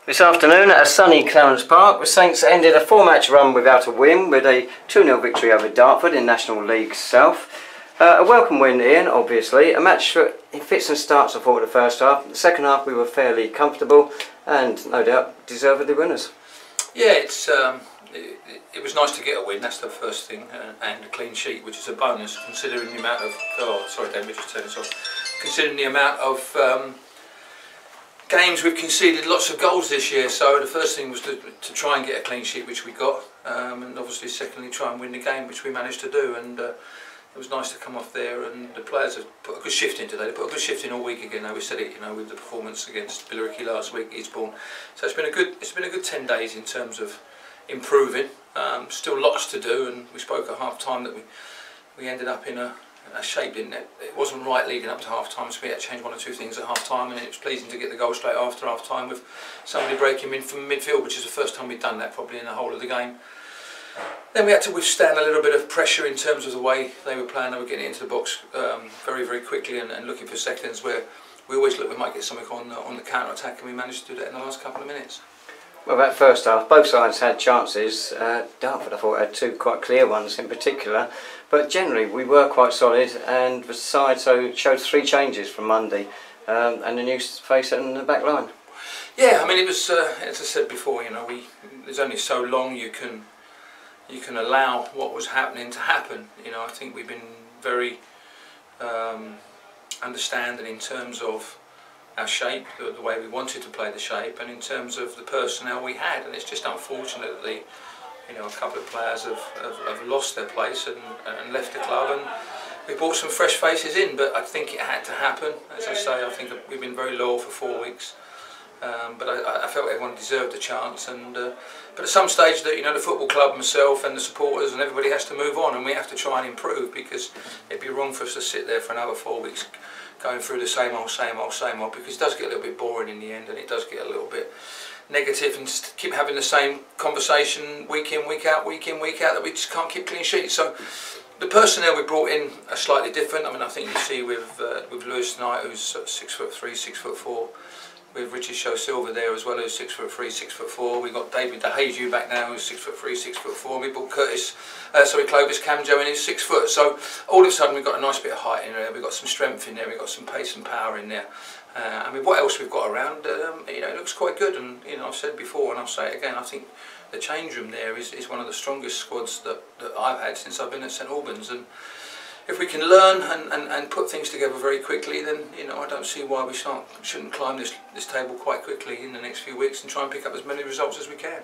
This afternoon at a sunny Clarence Park, the Saints ended a four-match run without a win with a 2-0 victory over Dartford in National League South. A welcome win, Ian, obviously. A match that fits and starts, I thought, the first half. The second half we were fairly comfortable and no doubt deservedly winners. Yeah, it was nice to get a win, that's the first thing, and a clean sheet, which is a bonus considering the amount of... Oh, sorry Dan, we just turned this off. Considering the amount of games we've conceded lots of goals this year, so the first thing was to try and get a clean sheet, which we got, and obviously secondly try and win the game, which we managed to do. And it was nice to come off there, and the players have put a good shift in today. They put a good shift in all week again. Now we said it, with the performance against Billericay last week, Eastbourne. So it's been a good 10 days in terms of improving. Still lots to do, and we spoke at half time that we ended up in a shape, didn't it? It wasn't right leading up to half time, so we had to change one or two things at half time, and it was pleasing to get the goal straight after half time with somebody breaking in from midfield, which is the first time we'd done that probably in the whole of the game. Then we had to withstand a little bit of pressure in terms of the way they were playing. They were getting into the box very, very quickly and looking for seconds where we always looked we might get something on the counter attack, and we managed to do that in the last couple of minutes. Well, that first half, both sides had chances. Dartford, I thought, had two quite clear ones in particular, but generally we were quite solid, and the side showed three changes from Monday, and a new face in the back line. Yeah, I mean, it was as I said before, there's only so long you can allow what was happening to happen. I think we've been very understanding in terms of our shape, the way we wanted to play the shape, and in terms of the personnel we had. And it's just unfortunate that a couple of players have lost their place and left the club, and we brought some fresh faces in, but I think it had to happen. As I say, I think we've been very loyal for 4 weeks, but I felt everyone deserved a chance. And but at some stage, the football club, myself and the supporters and everybody has to move on, and we have to try and improve, because it'd be wrong for us to sit there for another 4 weeks going through the same old, because it does get a little bit boring in the end, and it does get a little bit negative, and just keep having the same conversation week in, week out, that we just can't keep clean sheets. So the personnel we brought in are slightly different. I mean, I think you see with Lewis Knight, who's 6'3", 6'4", with Richard Show Silver there as well, who's 6'3", 6'4". We've got David DeHazu back now, who's 6'3", 6'4". We brought Clovis Camjo in, who's 6 foot. So all of a sudden we've got a nice bit of height in there. We've got some strength in there. We've got some pace and power in there. I mean, what else we've got around? It looks quite good. And I've said before, and I'll say it again. I think the change room there is one of the strongest squads that I've had since I've been at St Albans. And if we can learn and put things together very quickly, then I don't see why we shouldn't climb this table quite quickly in the next few weeks and try and pick up as many results as we can.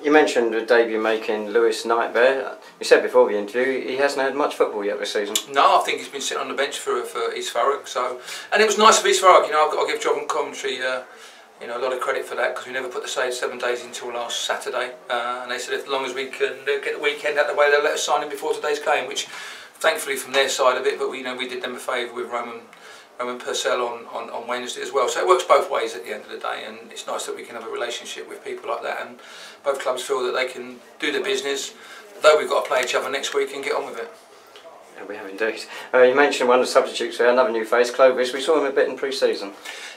You mentioned the debut making Lewis Knight there. You said before the interview he hasn't had much football yet this season. No, I think he's been sitting on the bench for East Thurrock. So, and it was nice of East Thurrock. I've got to give Job and Commentary a lot of credit for that, because we never put the 7 days until last Saturday, and they said as long as we can get the weekend out of the way, they'll let us sign him before today's game, which thankfully from their side of it, but we did them a favour with Roman Purcell on Wednesday as well. So it works both ways at the end of the day, and it's nice that we can have a relationship with people like that, and both clubs feel that they can do their business, though we've got to play each other next week and get on with it. Yeah, we have indeed. You mentioned one of the substitutes there, another new face, Clovis. We saw him a bit in pre-season.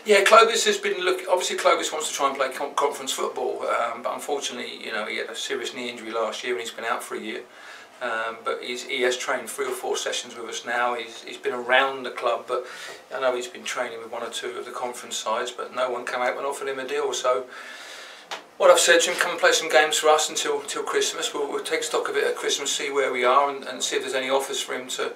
Yeah, Clovis has been obviously Clovis wants to try and play conference football, but unfortunately, he had a serious knee injury last year and he's been out for a year. But he has trained 3 or 4 sessions with us now. He's been around the club, but I know he's been training with 1 or 2 of the conference sides, but no one came out and offered him a deal. So what I've said to him, come and play some games for us until Christmas. We'll take stock of it at Christmas, see where we are, and see if there's any offers for him to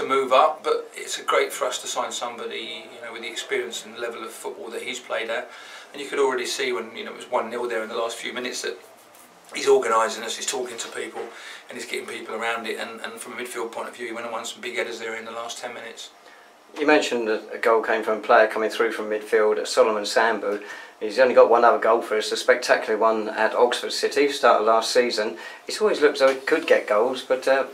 move up. But it's great for us to sign somebody with the experience and level of football that he's played at. And you could already see when it was 1-0 there in the last few minutes that he's organising us, he's talking to people, and he's getting people around it. And from a midfield point of view, he went and won some big headers there in the last 10 minutes. You mentioned that a goal came from a player coming through from midfield, Solomon Sambu. He's only got one other goal for us, a spectacular one at Oxford City, start of last season. It's always looked as though he could get goals, but they're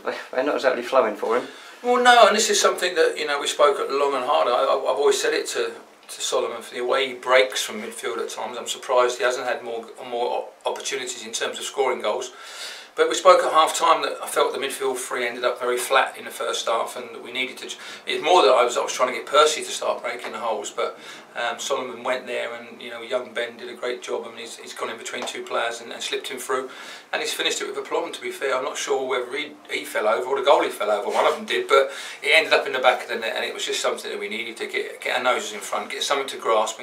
not exactly flowing for him. Well, no, and this is something that we spoke at long and hard. I've always said it to Solomon, for the way he breaks from midfield at times. I'm surprised he hasn't had more opportunities in terms of scoring goals. But we spoke at half time that I felt the midfield three ended up very flat in the first half, and that we needed to. It's more that I was trying to get Percy to start breaking the holes, but Solomon went there, and young Ben did a great job. I mean, he's gone in between two players and slipped him through, and he's finished it with aplomb. To be fair, I'm not sure whether he fell over or the goalie fell over. One of them did, but it ended up in the back of the net, and it was just something that we needed to get our noses in front, get something to grasp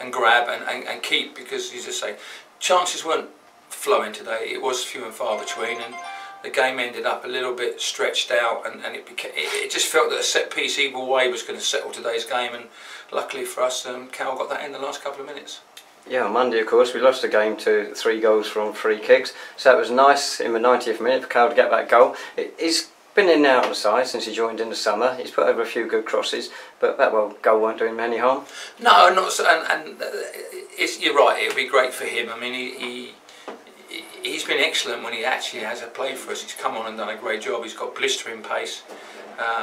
and grab and keep, because as I say, chances weren't flowing today. It was few and far between, and the game ended up a little bit stretched out, and it just felt that a set piece either way was going to settle today's game, and luckily for us, Cal got that in the last couple of minutes. Yeah, on Monday of course we lost the game to 3 goals from 3 kicks, so it was nice in the 90th minute for Cal to get that goal. He's been in and out of the side since he joined in the summer. He's put over a few good crosses, but that goal won't do him any harm. No, not so, and you're right, it would be great for him. I mean, he's been excellent when he actually has played for us. He's come on and done a great job. He's got blistering pace.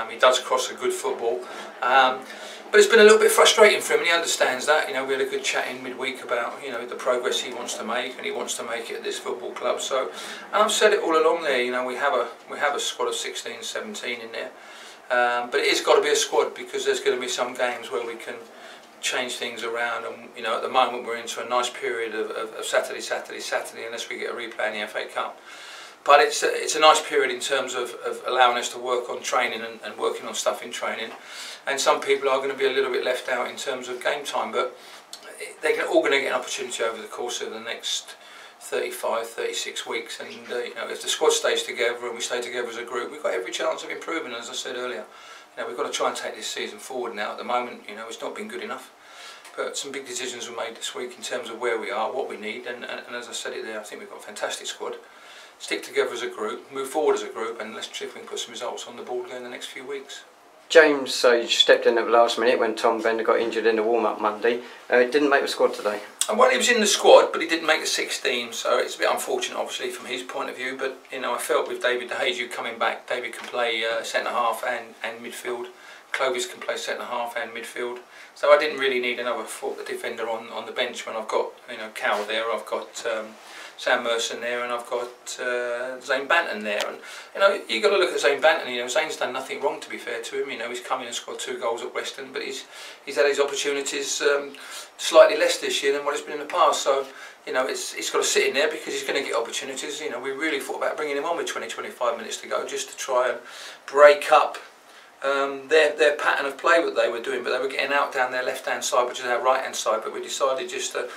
He does cross a good football. But it's been a little bit frustrating for him, and he understands that. We had a good chat in midweek about the progress he wants to make, and he wants to make it at this football club. So, and I've said it all along there. We have a squad of 16, 17 in there, but it has got to be a squad, because there's going to be some games where we can change things around, and at the moment we're into a nice period of Saturday, unless we get a replay in the FA Cup. But it's a nice period in terms of allowing us to work on training and working on stuff in training. And some people are going to be a little bit left out in terms of game time, but they're all going to get an opportunity over the course of the next 35, 36 weeks. And if the squad stays together and we stay together as a group, we've got every chance of improving. As I said earlier, we've got to try and take this season forward now. At the moment, it's not been good enough. But some big decisions were made this week in terms of where we are, what we need, and as I said it there, I think we've got a fantastic squad. Stick together as a group, move forward as a group, and let's see if we can put some results on the board in the next few weeks. James Sage stepped in at the last minute when Tom Bender got injured in the warm-up Monday. Didn't make the squad today. Well, he was in the squad, but he didn't make the 16, so it's a bit unfortunate, obviously, from his point of view. But I felt with David De Gea coming back, David can play centre half and midfield. Clovis can play centre half and midfield. So I didn't really need another defender on the bench when I've got Cal there, I've got Sam Merson there, and I've got Zane Banton there. And you've got to look at Zane Banton. Zane's done nothing wrong, to be fair to him. He's come in and scored 2 goals at Western, but he's had his opportunities slightly less this year than what it's been in the past. So it's got to sit in there because he's going to get opportunities. We really thought about bringing him on with 20-25 minutes to go, just to try and break up their pattern of play what they were doing, but they were getting out down their left hand side, which is our right hand side. But we decided just to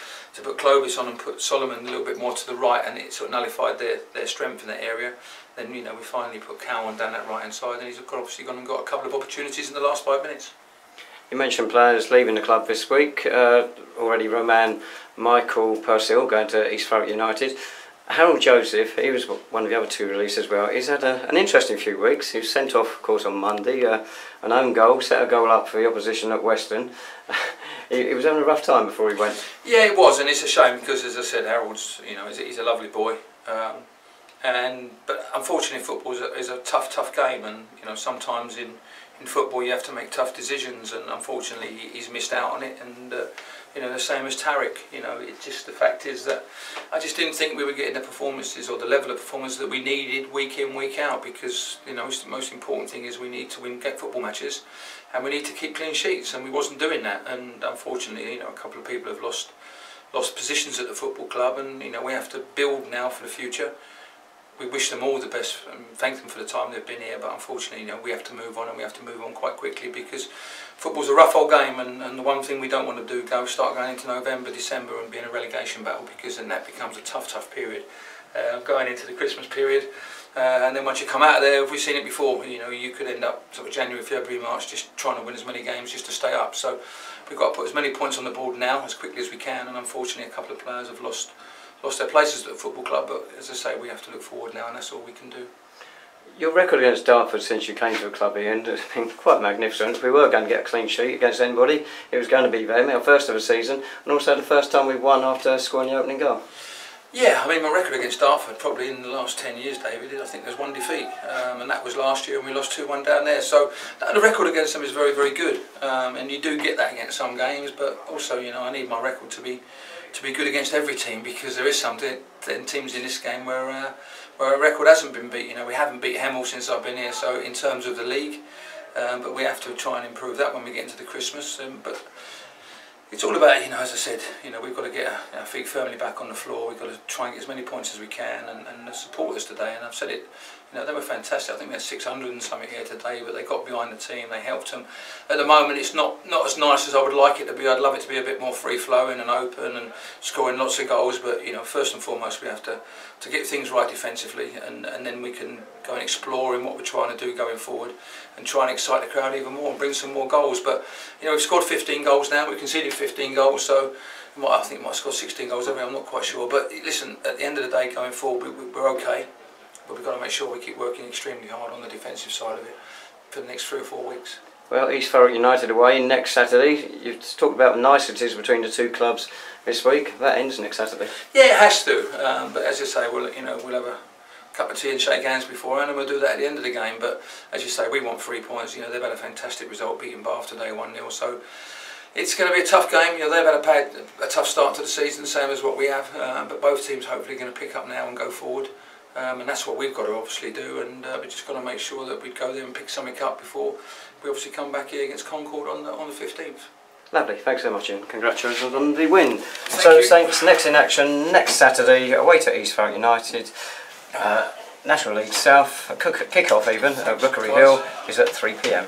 put Clovis on and put Solomon a little bit more to the right, and it sort of nullified their strength in that area. Then we finally put Cal on down that right hand side, and he's obviously gone and got a couple of opportunities in the last 5 minutes. You mentioned players leaving the club this week. Already Roman Michael Purcell going to East Thurrock United. Harold Joseph, he was one of the other 2 released as well. He's had an interesting few weeks. He was sent off, of course, on Monday. An own goal, set a goal up for the opposition at Western. he was having a rough time before he went. Yeah, it was, and it's a shame because, as I said, Harold's, he's a lovely boy. But unfortunately, football is a tough game, and sometimes in football you have to make tough decisions, and unfortunately he's missed out on it. And the same as Tarek. The fact is that I just didn't think we were getting the performances or the level of performance that we needed week in, week out, because the most important thing is we need to get football matches, and we need to keep clean sheets, and we wasn't doing that. And unfortunately, a couple of people have lost positions at the football club, and we have to build now for the future. We wish them all the best and thank them for the time they've been here, but unfortunately, we have to move on, and we have to move on quite quickly, because football's a rough old game, and the one thing we don't want to do start going into November, December and be in a relegation battle, because then that becomes a tough period going into the Christmas period. And then once you come out of there, we've seen it before, you could end up sort of January, February, March just trying to win as many games just to stay up. So we've got to put as many points on the board now as quickly as we can, and unfortunately a couple of players have lost their places at the football club, but as I say, we have to look forward now, and that's all we can do. Your record against Dartford since you came to the club, Ian, has been quite magnificent. We were going to get a clean sheet against anybody. It was going to be them, our first of the season, and also the first time we won after scoring the opening goal. Yeah, I mean, my record against Dartford probably in the last 10 years, David, I think there's one defeat, and that was last year, and we lost 2-1 down there. So the record against them is very, very good, and you do get that against some games. But also, you know, I need my record to be good against every team, because there is some teams in this game where our record hasn't been beat. You know, we haven't beat Hemel since I've been here. So in terms of the league, but we have to try and improve that when we get into the Christmas. But it's all about, you know, as I said, you know, we've got to get our feet firmly back on the floor. We've got to try and get as many points as we can, and the supporters today. And I've said it, you know, they were fantastic. I think we had 600 and something here today, but they got behind the team. They helped them. At the moment, it's not as nice as I would like it to be. I'd love it to be a bit more free flowing and open and scoring lots of goals. But you know, first and foremost, we have to get things right defensively, and then we can go and explore in what we're trying to do going forward, and try and excite the crowd even more and bring some more goals. But you know, we've scored 15 goals now. We've conceded 15 goals, so I think we might score 16 goals every. I'm not quite sure. But listen, at the end of the day, going forward, we're okay. But we've got to make sure we keep working extremely hard on the defensive side of it for the next 3 or 4 weeks. Well, East Thurrock United away next Saturday. You've talked about niceties between the two clubs this week. That ends next Saturday. Yeah, it has to. But as I say, we'll have a cup of tea and shake hands beforehand, and we'll do that at the end of the game. But as you say, we want 3 points. You know, they've had a fantastic result, beating Bath today 1-0. So it's going to be a tough game. You know, they've had a tough start to the season, same as what we have. But both teams hopefully going to pick up now and go forward. And that's what we've got to obviously do, and we've just got to make sure that we go there and pick something up before we obviously come back here against Concord on the 15th. Lovely, thanks so much, Ian. Congratulations on the win. So Saints next in action next Saturday away to East Thurrock United. National League South, kick-off even at Rookery Hill is at 3 p.m.